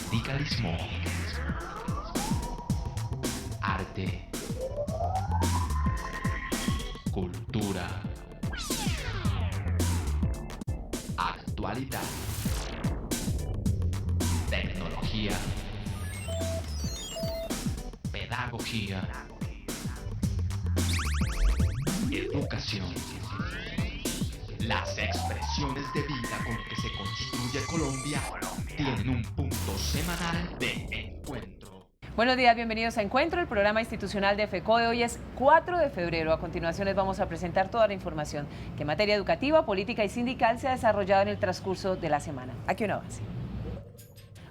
Sindicalismo, arte, cultura, actualidad, tecnología, pedagogía, educación. Las expresiones de vida con que se construye Colombia tienen un punto semanal de encuentro. Buenos días, bienvenidos a Encuentro, el programa institucional de FECODE. Hoy es 4 de febrero. A continuación les vamos a presentar toda la información que en materia educativa, política y sindical se ha desarrollado en el transcurso de la semana. Aquí un avance.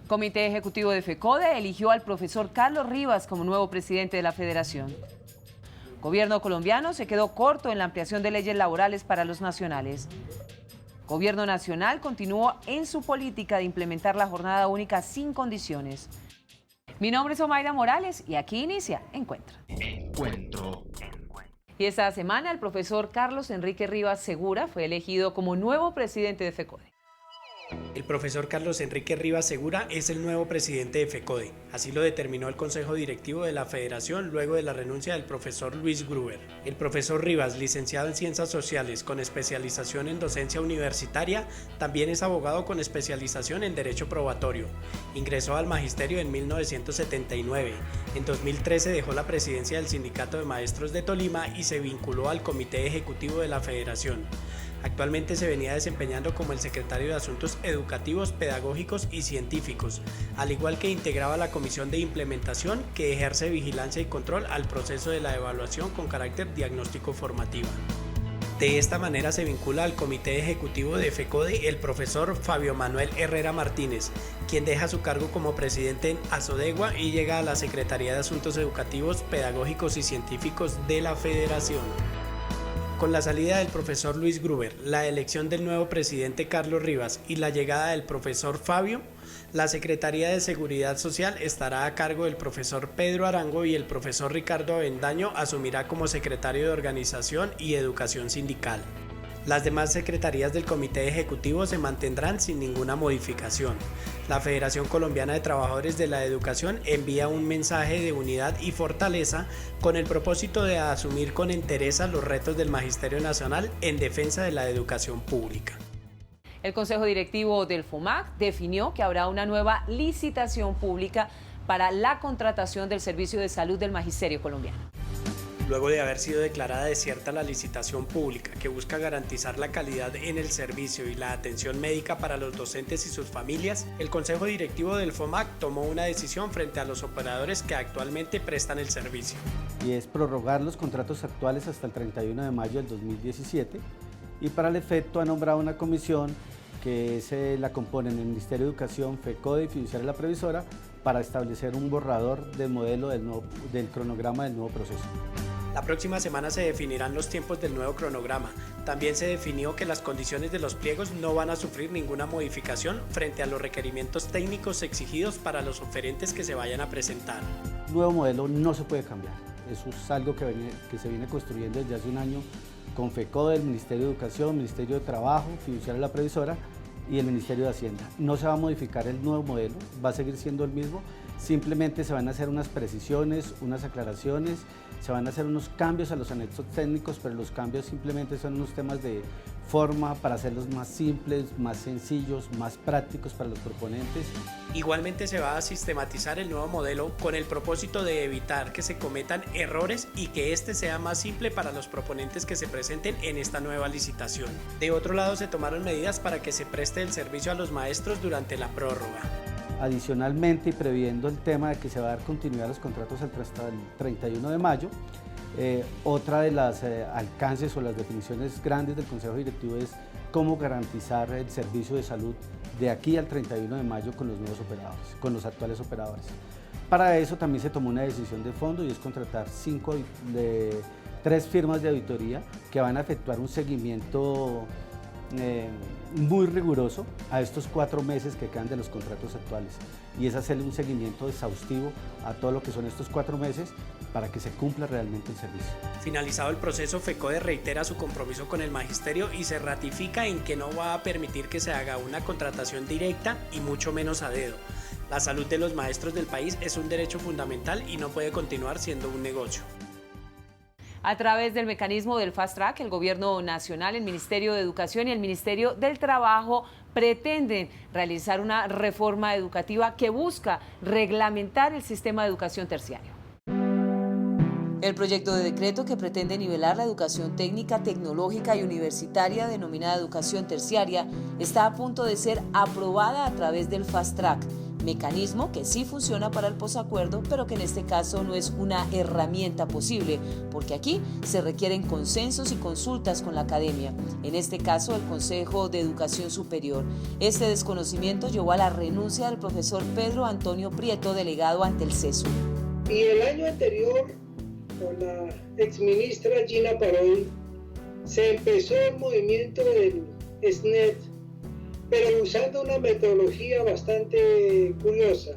Comité Ejecutivo de FECODE eligió al profesor Carlos Rivas como nuevo presidente de la federación. Gobierno colombiano se quedó corto en la ampliación de leyes laborales para los nacionales. Gobierno nacional continuó en su política de implementar la jornada única sin condiciones. Mi nombre es Omaira Morales y aquí inicia Encuentro. Encuentro. Y esta semana el profesor Carlos Enrique Rivas Segura fue elegido como nuevo presidente de FECODE. El profesor Carlos Enrique Rivas Segura es el nuevo presidente de FECODE. Así lo determinó el Consejo Directivo de la Federación luego de la renuncia del profesor Luis Gruber. El profesor Rivas, licenciado en Ciencias Sociales con especialización en docencia universitaria, también es abogado con especialización en Derecho Probatorio. Ingresó al magisterio en 1979. En 2013 dejó la presidencia del Sindicato de Maestros de Tolima y se vinculó al Comité Ejecutivo de la Federación. Actualmente se venía desempeñando como el secretario de Asuntos Educativos, Pedagógicos y Científicos, al igual que integraba la Comisión de Implementación que ejerce vigilancia y control al proceso de la evaluación con carácter diagnóstico formativa. De esta manera se vincula al Comité Ejecutivo de FECODE el profesor Fabio Manuel Herrera Martínez, quien deja su cargo como presidente en Asodegua y llega a la Secretaría de Asuntos Educativos, Pedagógicos y Científicos de la Federación. Con la salida del profesor Luis Gruber, la elección del nuevo presidente Carlos Rivas y la llegada del profesor Fabio, la Secretaría de Seguridad Social estará a cargo del profesor Pedro Arango y el profesor Ricardo Avendaño asumirá como secretario de Organización y Educación Sindical. Las demás secretarías del Comité Ejecutivo se mantendrán sin ninguna modificación. La Federación Colombiana de Trabajadores de la Educación envía un mensaje de unidad y fortaleza con el propósito de asumir con entereza los retos del Magisterio Nacional en defensa de la educación pública. El Consejo Directivo del FOMAC definió que habrá una nueva licitación pública para la contratación del servicio de salud del Magisterio colombiano. Luego de haber sido declarada desierta la licitación pública que busca garantizar la calidad en el servicio y la atención médica para los docentes y sus familias, el Consejo Directivo del FOMAC tomó una decisión frente a los operadores que actualmente prestan el servicio. Y es prorrogar los contratos actuales hasta el 31 de mayo del 2017 y para el efecto ha nombrado una comisión que la componen el Ministerio de Educación, FECODE y Fiduciaria La Previsora para establecer un borrador del modelo del cronograma del nuevo proceso. La próxima semana se definirán los tiempos del nuevo cronograma. También se definió que las condiciones de los pliegos no van a sufrir ninguna modificación frente a los requerimientos técnicos exigidos para los oferentes que se vayan a presentar. El nuevo modelo no se puede cambiar. Eso es algo que se viene construyendo desde hace un año con FECODE, el Ministerio de Educación, Ministerio de Trabajo, Fiduciaria La Previsora y el Ministerio de Hacienda. No se va a modificar el nuevo modelo, va a seguir siendo el mismo, simplemente se van a hacer unas precisiones, unas aclaraciones, se van a hacer unos cambios a los anexos técnicos, pero los cambios simplemente son unos temas de forma para hacerlos más simples, más sencillos, más prácticos para los proponentes. Igualmente se va a sistematizar el nuevo modelo con el propósito de evitar que se cometan errores y que este sea más simple para los proponentes que se presenten en esta nueva licitación. De otro lado se tomaron medidas para que se preste el servicio a los maestros durante la prórroga. Adicionalmente, y previendo el tema de que se va a dar continuidad a los contratos hasta el 31 de mayo, otra de las alcances o las definiciones grandes del Consejo Directivo es cómo garantizar el servicio de salud de aquí al 31 de mayo con los nuevos operadores, con los actuales operadores. Para eso también se tomó una decisión de fondo y es contratar 3 firmas de auditoría que van a efectuar un seguimiento muy riguroso a estos 4 meses que quedan de los contratos actuales, y es hacerle un seguimiento exhaustivo a todo lo que son estos 4 meses para que se cumpla realmente el servicio. Finalizado el proceso, FECODE reitera su compromiso con el magisterio y se ratifica en que no va a permitir que se haga una contratación directa y mucho menos a dedo. La salud de los maestros del país es un derecho fundamental y no puede continuar siendo un negocio. A través del mecanismo del Fast Track, el Gobierno Nacional, el Ministerio de Educación y el Ministerio del Trabajo pretenden realizar una reforma educativa que busca reglamentar el sistema de educación terciario. El proyecto de decreto que pretende nivelar la educación técnica, tecnológica y universitaria denominada educación terciaria está a punto de ser aprobada a través del Fast Track, mecanismo que sí funciona para el posacuerdo, pero que en este caso no es una herramienta posible, porque aquí se requieren consensos y consultas con la academia, en este caso el Consejo de Educación Superior. Este desconocimiento llevó a la renuncia del profesor Pedro Antonio Prieto, delegado ante el CESU. Y el año anterior, con la exministra Gina Parodi, se empezó el movimiento del SNET, pero usando una metodología bastante curiosa.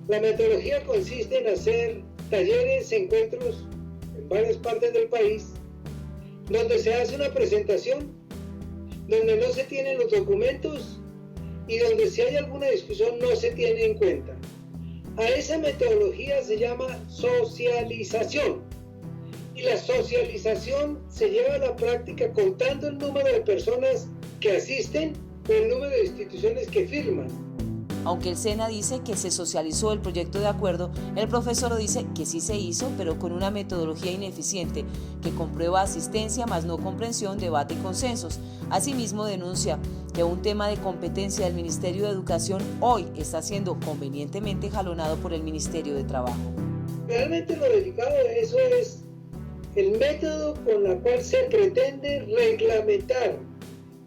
La metodología consiste en hacer talleres, encuentros en varias partes del país, donde se hace una presentación, donde no se tienen los documentos y donde si hay alguna discusión no se tiene en cuenta. A esa metodología se llama socialización. Y la socialización se lleva a la práctica contando el número de personas que asisten o el número de instituciones que firman. Aunque el SENA dice que se socializó el proyecto de acuerdo, el profesor dice que sí se hizo, pero con una metodología ineficiente que comprueba asistencia más no comprensión, debate y consensos. Asimismo, denuncia que un tema de competencia del Ministerio de Educación hoy está siendo convenientemente jalonado por el Ministerio de Trabajo. Realmente lo delicado de eso es el método con el cual se pretende reglamentar,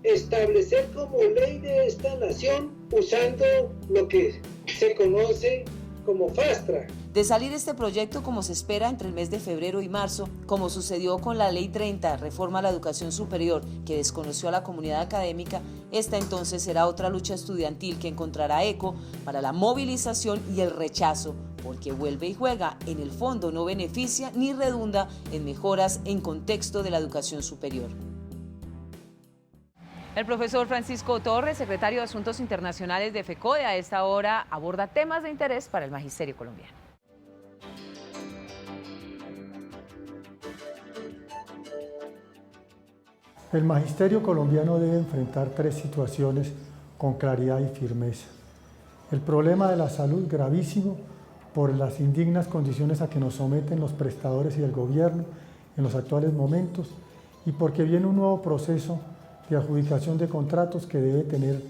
establecer como ley de esta nación usando lo que se conoce como Fast Track. De salir este proyecto como se espera entre el mes de febrero y marzo, como sucedió con la Ley 30, Reforma a la Educación Superior, que desconoció a la comunidad académica, esta entonces será otra lucha estudiantil que encontrará eco para la movilización y el rechazo, porque vuelve y juega, en el fondo no beneficia ni redunda en mejoras en contexto de la educación superior. El profesor Francisco Torres, secretario de Asuntos Internacionales de FECODE, a esta hora aborda temas de interés para el magisterio colombiano. El magisterio colombiano debe enfrentar 3 situaciones con claridad y firmeza. El problema de la salud gravísimo por las indignas condiciones a que nos someten los prestadores y el gobierno en los actuales momentos, y porque viene un nuevo proceso de adjudicación de contratos que debe tener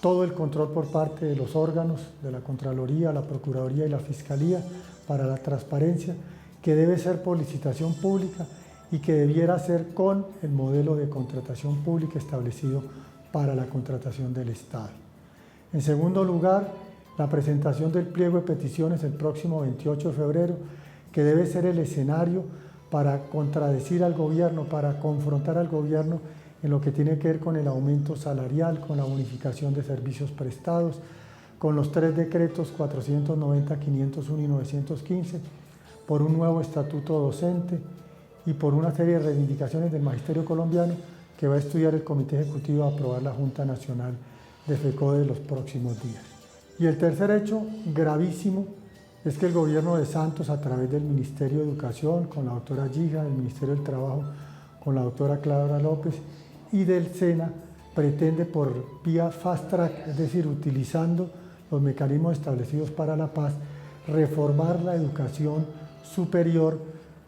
todo el control por parte de los órganos de la Contraloría, la Procuraduría y la Fiscalía para la transparencia, que debe ser por licitación pública y que debiera ser con el modelo de contratación pública establecido para la contratación del Estado. En segundo lugar, la presentación del pliego de peticiones el próximo 28 de febrero, que debe ser el escenario para contradecir al gobierno, para confrontar al gobierno en lo que tiene que ver con el aumento salarial, con la bonificación de servicios prestados, con los 3 decretos 490, 501 y 915, por un nuevo estatuto docente y por una serie de reivindicaciones del magisterio colombiano que va a estudiar el Comité Ejecutivo a aprobar la Junta Nacional de FECODE en los próximos días. Y el tercer hecho gravísimo es que el gobierno de Santos, a través del Ministerio de Educación, con la doctora Giga, el Ministerio del Trabajo, con la doctora Clara López, y del SENA, pretende por vía Fast Track, es decir, utilizando los mecanismos establecidos para la paz, reformar la educación superior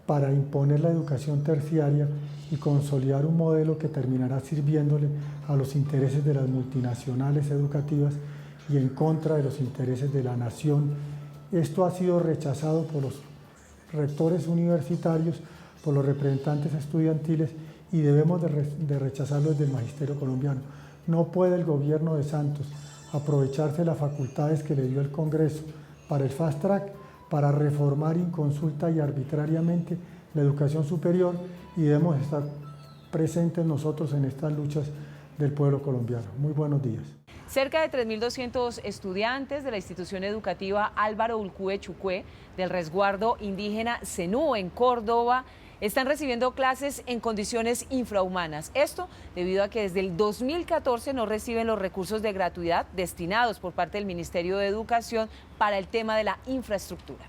para imponer la educación terciaria y consolidar un modelo que terminará sirviéndole a los intereses de las multinacionales educativas y en contra de los intereses de la nación. Esto ha sido rechazado por los rectores universitarios, por los representantes estudiantiles, y debemos de rechazarlo desde el magisterio colombiano. No puede el gobierno de Santos aprovecharse de las facultades que le dio el Congreso para el Fast Track, para reformar inconsulta y arbitrariamente la educación superior, y debemos estar presentes nosotros en estas luchas del pueblo colombiano. Muy buenos días. Cerca de 3.200 estudiantes de la institución educativa Álvaro Ulcue Chucué del resguardo indígena Zenú en Córdoba están recibiendo clases en condiciones infrahumanas. Esto debido a que desde el 2014 no reciben los recursos de gratuidad destinados por parte del Ministerio de Educación para el tema de la infraestructura.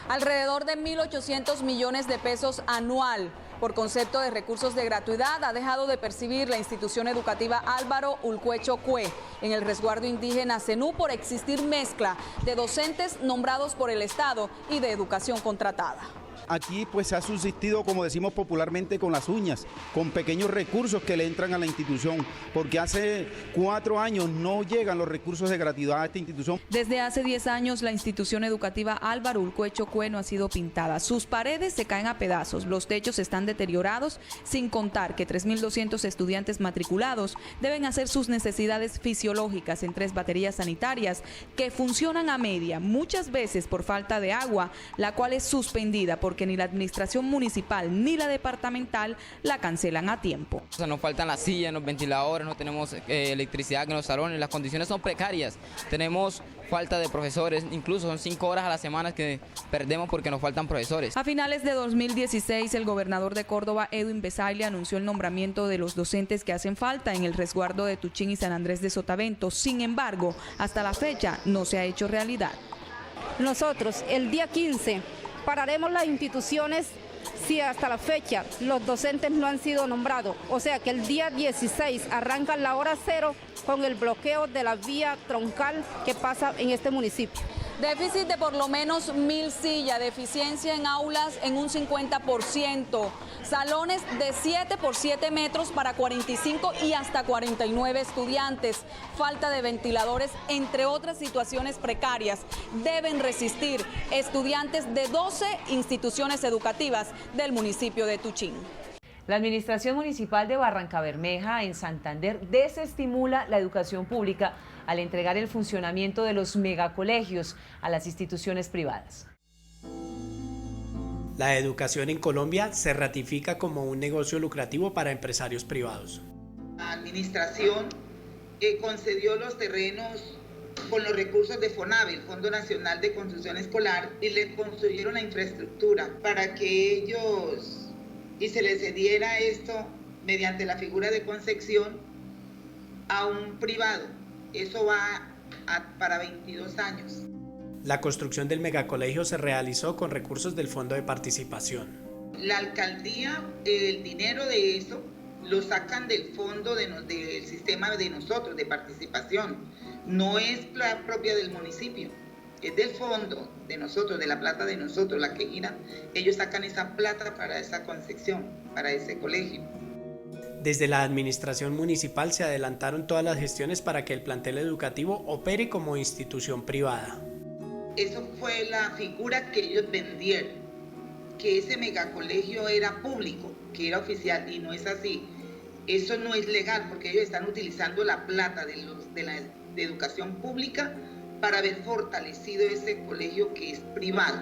Alrededor de 1.800 millones de pesos anual por concepto de recursos de gratuidad ha dejado de percibir la institución educativa Álvaro Ulcue Chucué en el resguardo indígena Zenú por existir mezcla de docentes nombrados por el Estado y de educación contratada. Aquí pues se ha subsistido, como decimos popularmente, con las uñas, con pequeños recursos que le entran a la institución, porque hace 4 años no llegan los recursos de gratuidad a esta institución. Desde hace 10 años la institución educativa Álvaro Ulcue Chucué no ha sido pintada. Sus paredes se caen a pedazos, los techos están deteriorados, sin contar que 3.200 estudiantes matriculados deben hacer sus necesidades fisiológicas en 3 baterías sanitarias que funcionan a media, muchas veces por falta de agua, la cual es suspendida porque ni la administración municipal ni la departamental la cancelan a tiempo. O sea, nos faltan las sillas, los ventiladores, no tenemos electricidad en los salones, las condiciones son precarias, tenemos falta de profesores, incluso son 5 horas a la semana que perdemos porque nos faltan profesores. A finales de 2016, el gobernador de Córdoba, Edwin Besaile, anunció el nombramiento de los docentes que hacen falta en el resguardo de Tuchín y San Andrés de Sotavento. Sin embargo, hasta la fecha no se ha hecho realidad. Nosotros, el día 15, pararemos las instituciones si hasta la fecha los docentes no han sido nombrados. O sea que el día 16 arrancan la hora cero con el bloqueo de la vía troncal que pasa en este municipio. Déficit de por lo menos 1.000 sillas, deficiencia en aulas en un 50%, salones de 7 por 7 metros para 45 y hasta 49 estudiantes, falta de ventiladores, entre otras situaciones precarias. Deben resistir estudiantes de 12 instituciones educativas del municipio de Tuchín. La Administración Municipal de Barrancabermeja, en Santander, desestimula la educación pública al entregar el funcionamiento de los megacolegios a las instituciones privadas. La educación en Colombia se ratifica como un negocio lucrativo para empresarios privados. La administración concedió los terrenos con los recursos de FONAVE, el Fondo Nacional de Construcción Escolar, y le construyeron la infraestructura para que ellos, y se les cediera esto mediante la figura de concesión a un privado. Eso va para 22 años. La construcción del megacolegio se realizó con recursos del Fondo de Participación. La alcaldía, el dinero de eso lo sacan del fondo del sistema de nosotros, de participación. No es la propia del municipio, es del fondo de nosotros, de la plata de nosotros, la que gira. Ellos sacan esa plata para esa concesión, para ese colegio. Desde la administración municipal se adelantaron todas las gestiones para que el plantel educativo opere como institución privada. Eso fue la figura que ellos vendieron, que ese megacolegio era público, que era oficial, y no es así. Eso no es legal porque ellos están utilizando la plata de la educación pública para haber fortalecido ese colegio que es privado.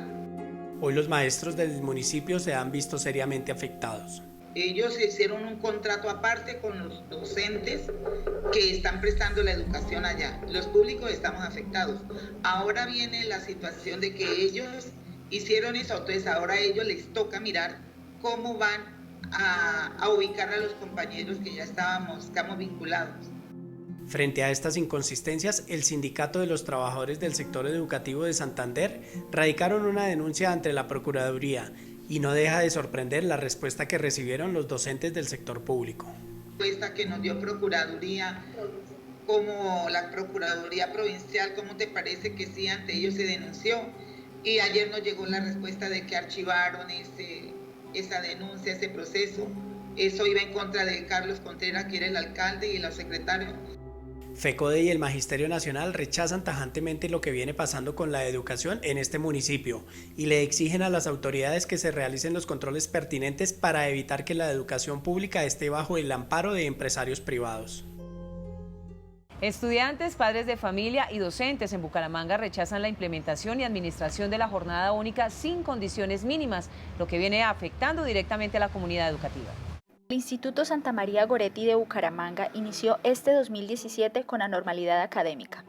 Hoy los maestros del municipio se han visto seriamente afectados. Ellos hicieron un contrato aparte con los docentes que están prestando la educación allá. Los públicos estamos afectados. Ahora viene la situación de que ellos hicieron eso, entonces ahora a ellos les toca mirar cómo van a ubicar a los compañeros que ya estamos vinculados. Frente a estas inconsistencias, el Sindicato de los Trabajadores del Sector Educativo de Santander radicaron una denuncia ante la Procuraduría y no deja de sorprender la respuesta que recibieron los docentes del sector público. La respuesta que nos dio Procuraduría, como la Procuraduría Provincial, ¿cómo te parece que sí, ante ellos se denunció? Y ayer nos llegó la respuesta de que archivaron esa denuncia, ese proceso. Eso iba en contra de Carlos Contreras, que era el alcalde, y los secretarios. FECODE y el Magisterio Nacional rechazan tajantemente lo que viene pasando con la educación en este municipio y le exigen a las autoridades que se realicen los controles pertinentes para evitar que la educación pública esté bajo el amparo de empresarios privados. Estudiantes, padres de familia y docentes en Bucaramanga rechazan la implementación y administración de la jornada única sin condiciones mínimas, lo que viene afectando directamente a la comunidad educativa. El Instituto Santa María Goretti de Bucaramanga inició este 2017 con anormalidad académica.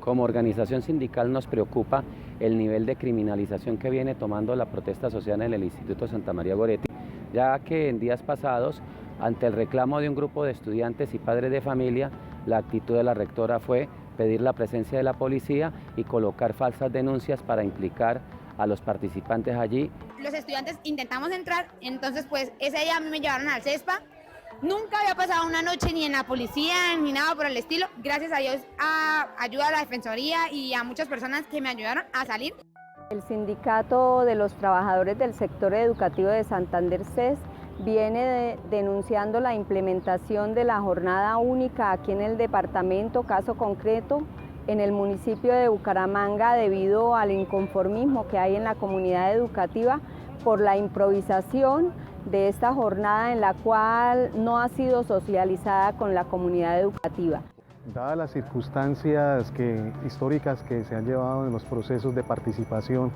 Como organización sindical nos preocupa el nivel de criminalización que viene tomando la protesta social en el Instituto Santa María Goretti, ya que en días pasados, ante el reclamo de un grupo de estudiantes y padres de familia, la actitud de la rectora fue pedir la presencia de la policía y colocar falsas denuncias para implicar a los participantes allí. Los estudiantes intentamos entrar, entonces pues ese día a mí me llevaron al CESPA. Nunca había pasado una noche ni en la policía ni nada por el estilo. Gracias a Dios, a ayuda de la Defensoría y a muchas personas que me ayudaron a salir. El Sindicato de los Trabajadores del Sector Educativo de Santander CES viene denunciando la implementación de la jornada única aquí en el departamento, caso concreto, en el municipio de Bucaramanga, debido al inconformismo que hay en la comunidad educativa por la improvisación de esta jornada en la cual no ha sido socializada con la comunidad educativa. Dadas las circunstancias históricas que se han llevado en los procesos de participación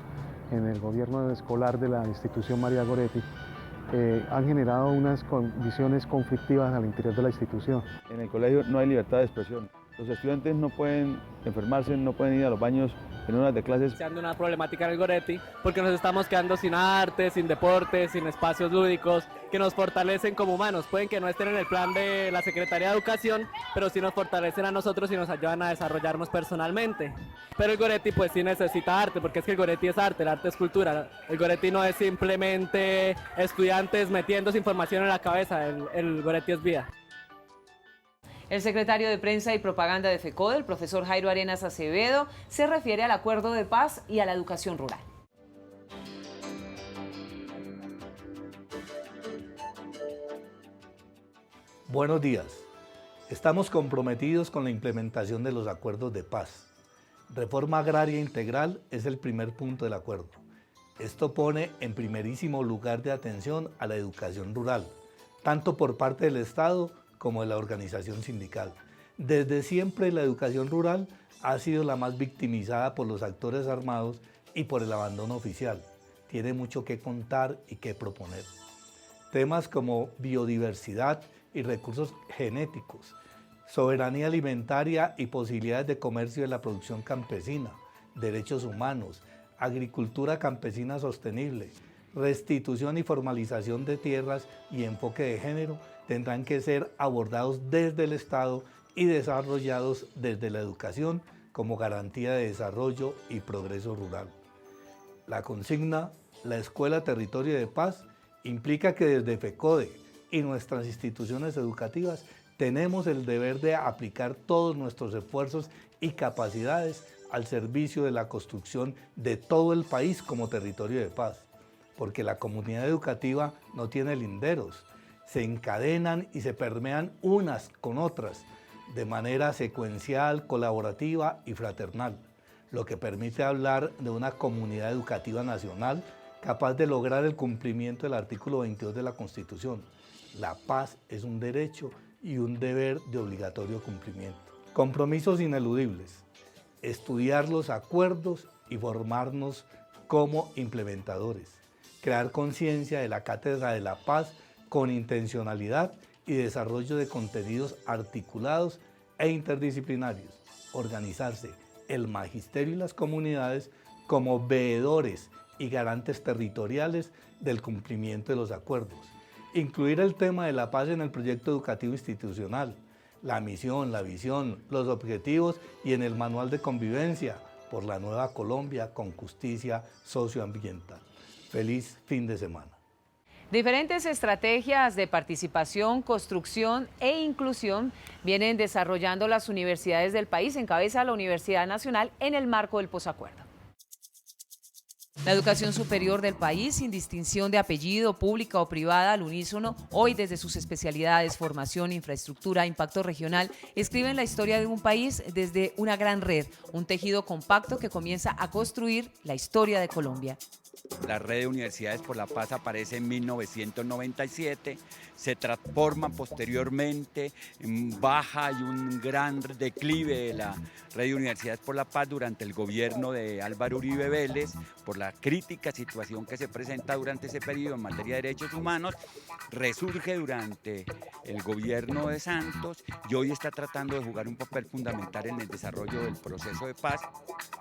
en el gobierno escolar de la institución María Goretti, han generado unas condiciones conflictivas al interior de la institución. En el colegio no hay libertad de expresión. Los estudiantes no pueden enfermarse, no pueden ir a los baños en horas de clases. Se anda una problemática en el Goretti porque nos estamos quedando sin arte, sin deporte, sin espacios lúdicos que nos fortalecen como humanos. Pueden que no estén en el plan de la Secretaría de Educación, pero sí nos fortalecen a nosotros y nos ayudan a desarrollarnos personalmente. Pero el Goretti pues sí necesita arte, porque es que el Goretti es arte, el arte es cultura. El Goretti no es simplemente estudiantes metiéndose información en la cabeza, el Goretti es vida. El secretario de Prensa y Propaganda de FECODE, el profesor Jairo Arenas Acevedo, se refiere al acuerdo de paz y a la educación rural. Buenos días. Estamos comprometidos con la implementación de los acuerdos de paz. Reforma agraria integral es el primer punto del acuerdo. Esto pone en primerísimo lugar de atención a la educación rural, tanto por parte del Estado como de la organización sindical. Desde siempre la educación rural ha sido la más victimizada por los actores armados y por el abandono oficial. Tiene mucho que contar y que proponer. Temas como biodiversidad y recursos genéticos, soberanía alimentaria y posibilidades de comercio de la producción campesina, derechos humanos, agricultura campesina sostenible, restitución y formalización de tierras y enfoque de género tendrán que ser abordados desde el Estado y desarrollados desde la educación como garantía de desarrollo y progreso rural. La consigna La Escuela Territorio de Paz implica que desde FECODE y nuestras instituciones educativas tenemos el deber de aplicar todos nuestros esfuerzos y capacidades al servicio de la construcción de todo el país como territorio de paz, porque la comunidad educativa no tiene linderos, se encadenan y se permean unas con otras de manera secuencial, colaborativa y fraternal, lo que permite hablar de una comunidad educativa nacional capaz de lograr el cumplimiento del artículo 22 de la Constitución. La paz es un derecho y un deber de obligatorio cumplimiento. Compromisos ineludibles, estudiar los acuerdos y formarnos como implementadores, crear conciencia de la Cátedra de la Paz con intencionalidad y desarrollo de contenidos articulados e interdisciplinarios, organizarse el magisterio y las comunidades como veedores y garantes territoriales del cumplimiento de los acuerdos, incluir el tema de la paz en el proyecto educativo institucional, la misión, la visión, los objetivos y en el manual de convivencia por la nueva Colombia con justicia socioambiental. Feliz fin de semana. Diferentes estrategias de participación, construcción e inclusión vienen desarrollando las universidades del país, encabeza la Universidad Nacional en el marco del posacuerdo. La educación superior del país, sin distinción de apellido, pública o privada, al unísono, hoy desde sus especialidades, formación, infraestructura, impacto regional, escriben la historia de un país desde una gran red, un tejido compacto que comienza a construir la historia de Colombia. La Red de Universidades por la Paz aparece en 1997, se transforma posteriormente, baja, hay un gran declive de la Red de Universidades por la Paz durante el gobierno de Álvaro Uribe Vélez, por la crítica situación que se presenta durante ese periodo en materia de derechos humanos, resurge durante el gobierno de Santos y hoy está tratando de jugar un papel fundamental en el desarrollo del proceso de paz.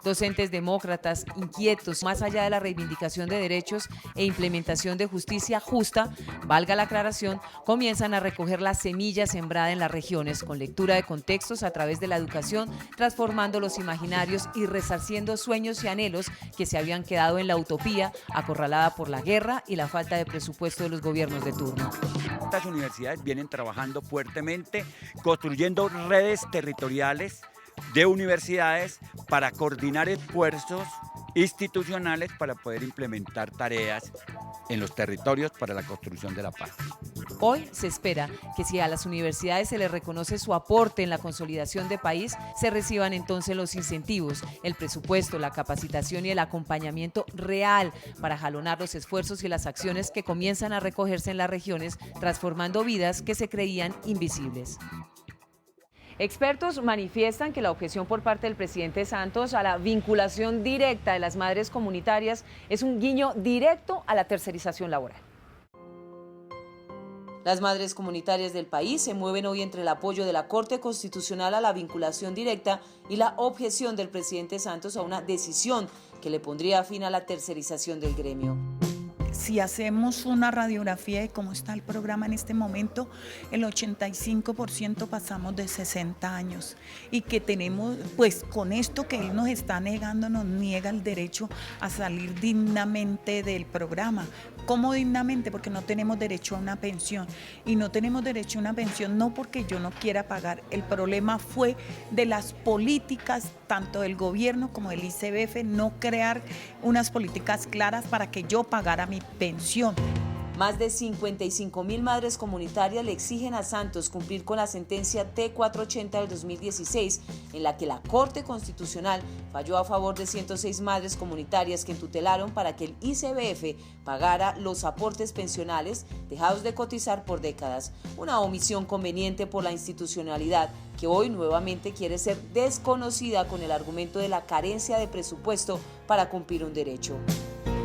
Docentes demócratas inquietos, más allá de la reivindicación de derechos e implementación de justicia justa, valga la aclaración, comienzan a recoger la semilla sembrada en las regiones con lectura de contextos a través de la educación, transformando los imaginarios y resarciendo sueños y anhelos que se habían quedado en la utopía, acorralada por la guerra y la falta de presupuesto de los gobiernos de turno. Estas universidades vienen trabajando fuertemente, construyendo redes territoriales de universidades para coordinar esfuerzos institucionales para poder implementar tareas en los territorios para la construcción de la paz. Hoy se espera que si a las universidades se les reconoce su aporte en la consolidación de país, se reciban entonces los incentivos, el presupuesto, la capacitación y el acompañamiento real para jalonar los esfuerzos y las acciones que comienzan a recogerse en las regiones, transformando vidas que se creían invisibles. Expertos manifiestan que la objeción por parte del presidente Santos a la vinculación directa de las madres comunitarias es un guiño directo a la tercerización laboral. Las madres comunitarias del país se mueven hoy entre el apoyo de la Corte Constitucional a la vinculación directa y la objeción del presidente Santos a una decisión que le pondría fin a la tercerización del gremio. Si hacemos una radiografía de cómo está el programa en este momento, el 85% pasamos de 60 años y que tenemos, pues con esto que él nos está negando, nos niega el derecho a salir dignamente del programa. ¿Cómo dignamente? Porque no tenemos derecho a una pensión y no tenemos derecho a una pensión no porque yo no quiera pagar, el problema fue de las políticas tanto del gobierno como del ICBF, no crear unas políticas claras para que yo pagara mi pensión. Más de 55.000 madres comunitarias le exigen a Santos cumplir con la sentencia T480 del 2016, en la que la Corte Constitucional falló a favor de 106 madres comunitarias que tutelaron para que el ICBF pagara los aportes pensionales dejados de cotizar por décadas. Una omisión conveniente por la institucionalidad que hoy nuevamente quiere ser desconocida con el argumento de la carencia de presupuesto para cumplir un derecho.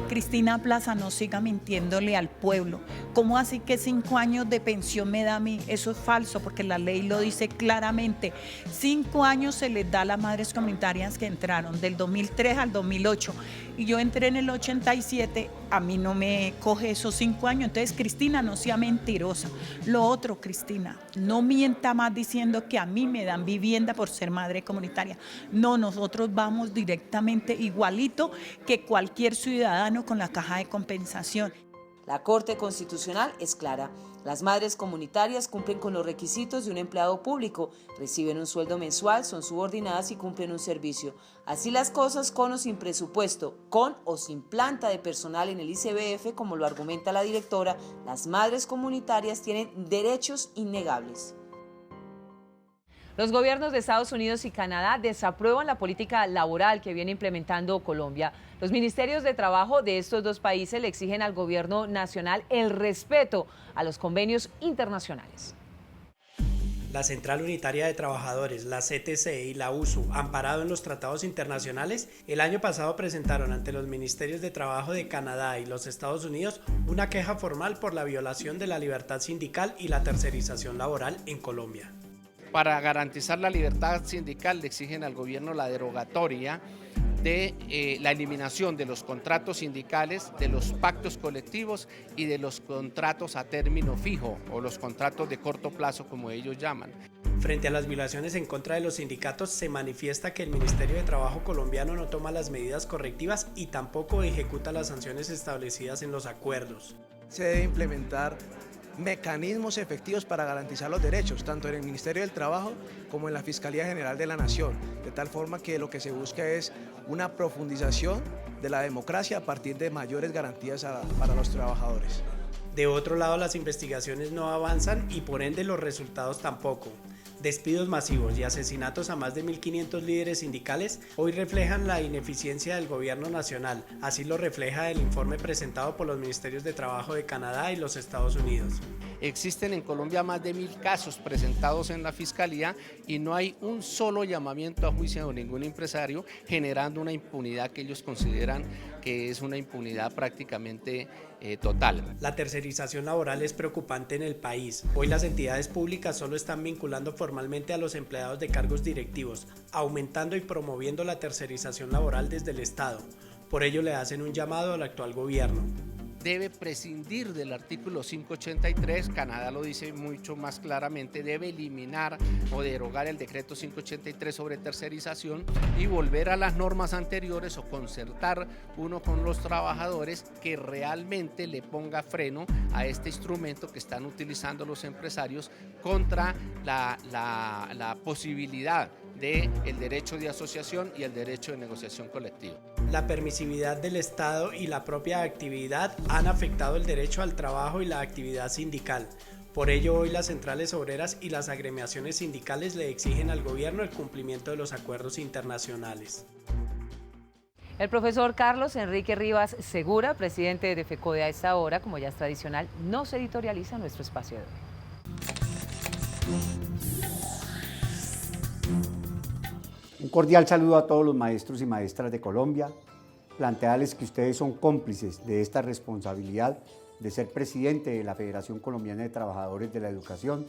Cristina Plaza no siga mintiéndole al pueblo. ¿Cómo así que 5 años de pensión me da a mí? Eso es falso porque la ley lo dice claramente. 5 años se les da a las madres comunitarias que entraron del 2003 al 2008 y yo entré en el 87, a mí no me coge esos 5 años. Entonces, Cristina, no sea mentirosa. Lo otro, Cristina, no mienta más diciendo que a mí me dan vivienda por ser madre comunitaria. No, nosotros vamos directamente igualito que cualquier ciudadano con la caja de compensación. La Corte Constitucional es clara. Las madres comunitarias cumplen con los requisitos de un empleado público, reciben un sueldo mensual, son subordinadas y cumplen un servicio. Así las cosas, con o sin presupuesto, con o sin planta de personal en el ICBF, como lo argumenta la directora, las madres comunitarias tienen derechos innegables. Los gobiernos de Estados Unidos y Canadá desaprueban la política laboral que viene implementando Colombia. Los ministerios de trabajo de estos dos países le exigen al gobierno nacional el respeto a los convenios internacionales. La Central Unitaria de Trabajadores, la CTC y la USU, amparado en los tratados internacionales, el año pasado presentaron ante los ministerios de trabajo de Canadá y los Estados Unidos una queja formal por la violación de la libertad sindical y la tercerización laboral en Colombia. Para garantizar la libertad sindical le exigen al gobierno la derogatoria de la eliminación de los contratos sindicales, de los pactos colectivos y de los contratos a término fijo o los contratos de corto plazo como ellos llaman. Frente a las violaciones en contra de los sindicatos se manifiesta que el Ministerio de Trabajo colombiano no toma las medidas correctivas y tampoco ejecuta las sanciones establecidas en los acuerdos. Se debe implementar mecanismos efectivos para garantizar los derechos, tanto en el Ministerio del Trabajo como en la Fiscalía General de la Nación, de tal forma que lo que se busca es una profundización de la democracia a partir de mayores garantías para los trabajadores. De otro lado, las investigaciones no avanzan y por ende los resultados tampoco. Despidos masivos y asesinatos a más de 1.500 líderes sindicales hoy reflejan la ineficiencia del gobierno nacional. Así lo refleja el informe presentado por los Ministerios de Trabajo de Canadá y los Estados Unidos. Existen en Colombia más de 1.000 casos presentados en la Fiscalía y no hay un solo llamamiento a juicio de ningún empresario, generando una impunidad que ellos consideran que es una impunidad prácticamente total. La tercerización laboral es preocupante en el país. Hoy las entidades públicas solo están vinculando formalmente a los empleados de cargos directivos, aumentando y promoviendo la tercerización laboral desde el Estado. Por ello le hacen un llamado al actual gobierno. Debe prescindir del artículo 583, Canadá lo dice mucho más claramente, debe eliminar o derogar el decreto 583 sobre tercerización y volver a las normas anteriores o concertar uno con los trabajadores que realmente le ponga freno a este instrumento que están utilizando los empresarios contra la posibilidad del derecho de asociación y el derecho de negociación colectiva. La permisividad del Estado y la propia actividad han afectado el derecho al trabajo y la actividad sindical. Por ello, hoy las centrales obreras y las agremiaciones sindicales le exigen al gobierno el cumplimiento de los acuerdos internacionales. El profesor Carlos Enrique Rivas Segura, presidente de FECODE, a esta hora, como ya es tradicional, nos editorializa nuestro espacio de hoy. Un cordial saludo a todos los maestros y maestras de Colombia, plantearles que ustedes son cómplices de esta responsabilidad de ser presidente de la Federación Colombiana de Trabajadores de la Educación,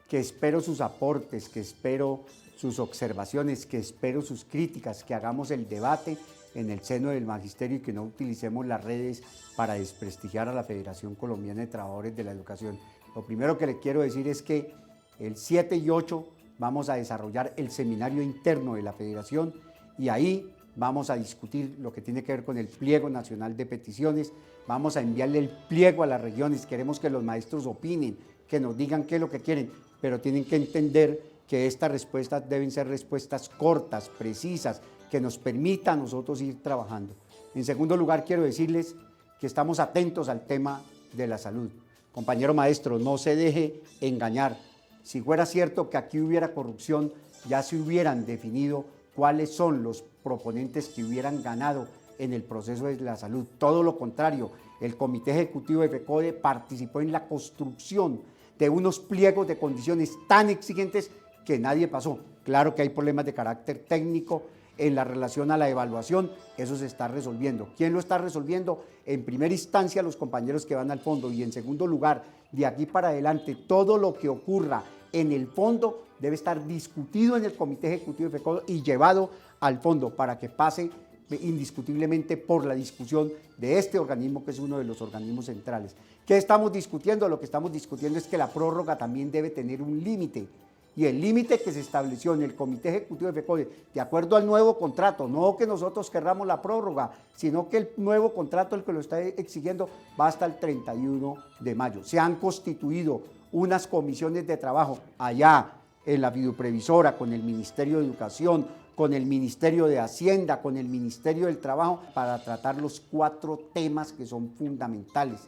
que espero sus aportes, que espero sus observaciones, que espero sus críticas, que hagamos el debate en el seno del magisterio y que no utilicemos las redes para desprestigiar a la Federación Colombiana de Trabajadores de la Educación. Lo primero que le quiero decir es que el 7 y 8 vamos a desarrollar el seminario interno de la Federación y ahí vamos a discutir lo que tiene que ver con el pliego nacional de peticiones, vamos a enviarle el pliego a las regiones, queremos que los maestros opinen, que nos digan qué es lo que quieren, pero tienen que entender que estas respuestas deben ser respuestas cortas, precisas, que nos permitan a nosotros ir trabajando. En segundo lugar, quiero decirles que estamos atentos al tema de la salud. Compañero maestro, no se deje engañar. Si fuera cierto que aquí hubiera corrupción, ya se hubieran definido cuáles son los proponentes que hubieran ganado en el proceso de la salud. Todo lo contrario, el Comité Ejecutivo de FECODE participó en la construcción de unos pliegos de condiciones tan exigentes que nadie pasó. Claro que hay problemas de carácter técnico en la relación a la evaluación, eso se está resolviendo. ¿Quién lo está resolviendo? En primera instancia los compañeros que van al fondo y en segundo lugar, de aquí para adelante, todo lo que ocurra en el fondo debe estar discutido en el Comité Ejecutivo de FECODE y llevado al fondo para que pase indiscutiblemente por la discusión de este organismo que es uno de los organismos centrales. ¿Qué estamos discutiendo? Lo que estamos discutiendo es que la prórroga también debe tener un límite. Y el límite que se estableció en el Comité Ejecutivo de FECODE, de acuerdo al nuevo contrato, no que nosotros querramos la prórroga, sino que el nuevo contrato, el que lo está exigiendo, va hasta el 31 de mayo. Se han constituido unas comisiones de trabajo allá en la videoprevisora, con el Ministerio de Educación, con el Ministerio de Hacienda, con el Ministerio del Trabajo, para tratar los 4 temas que son fundamentales.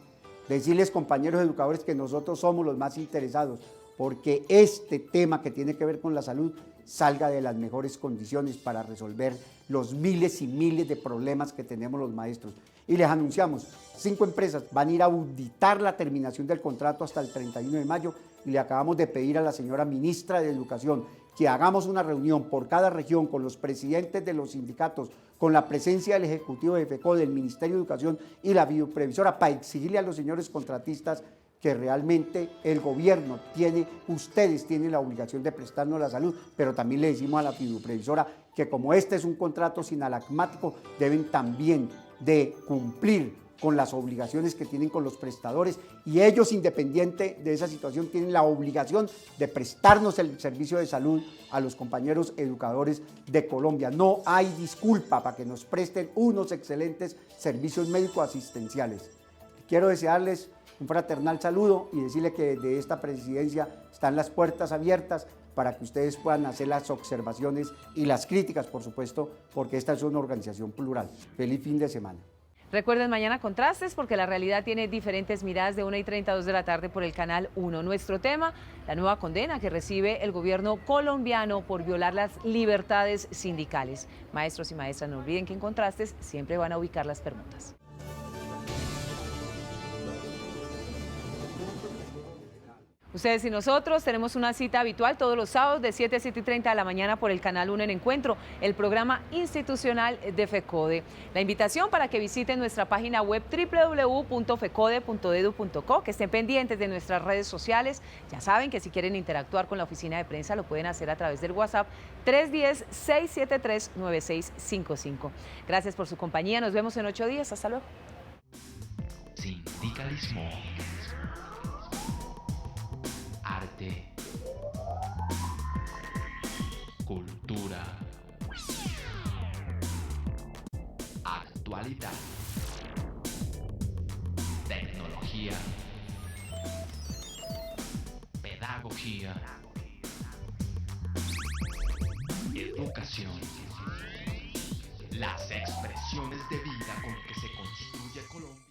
Decirles, compañeros educadores, que nosotros somos los más interesados porque este tema que tiene que ver con la salud salga de las mejores condiciones para resolver los miles y miles de problemas que tenemos los maestros. Y les anunciamos, 5 empresas van a ir a auditar la terminación del contrato hasta el 31 de mayo y le acabamos de pedir a la señora ministra de Educación que hagamos una reunión por cada región con los presidentes de los sindicatos, con la presencia del Ejecutivo de FECODE, del Ministerio de Educación y la videoprevisora para exigirle a los señores contratistas que realmente el gobierno tiene, ustedes tienen la obligación de prestarnos la salud, pero también le decimos a la videoprevisora que como este es un contrato sinalagmático, deben también de cumplir con las obligaciones que tienen con los prestadores y ellos, independiente de esa situación, tienen la obligación de prestarnos el servicio de salud a los compañeros educadores de Colombia. No hay disculpa para que nos presten unos excelentes servicios médico-asistenciales. Quiero desearles un fraternal saludo y decirle que de esta presidencia están las puertas abiertas para que ustedes puedan hacer las observaciones y las críticas, por supuesto, porque esta es una organización plural. Feliz fin de semana. Recuerden mañana Contrastes, porque la realidad tiene diferentes miradas, de 1:30 a 2 de la tarde por el canal 1. Nuestro tema, la nueva condena que recibe el gobierno colombiano por violar las libertades sindicales. Maestros y maestras, no olviden que en Contrastes siempre van a ubicar las permutas. Ustedes y nosotros tenemos una cita habitual todos los sábados de 7 a 7:30 de la mañana por el Canal 1 en Encuentro, el programa institucional de FECODE. La invitación para que visiten nuestra página web www.fecode.edu.co, que estén pendientes de nuestras redes sociales. Ya saben que si quieren interactuar con la oficina de prensa lo pueden hacer a través del WhatsApp 310-673-9655. Gracias por su compañía, nos vemos en 8 días, hasta luego. Sindicalismo. Arte, cultura, actualidad, tecnología, pedagogía, educación, las expresiones de vida con que se construye Colombia.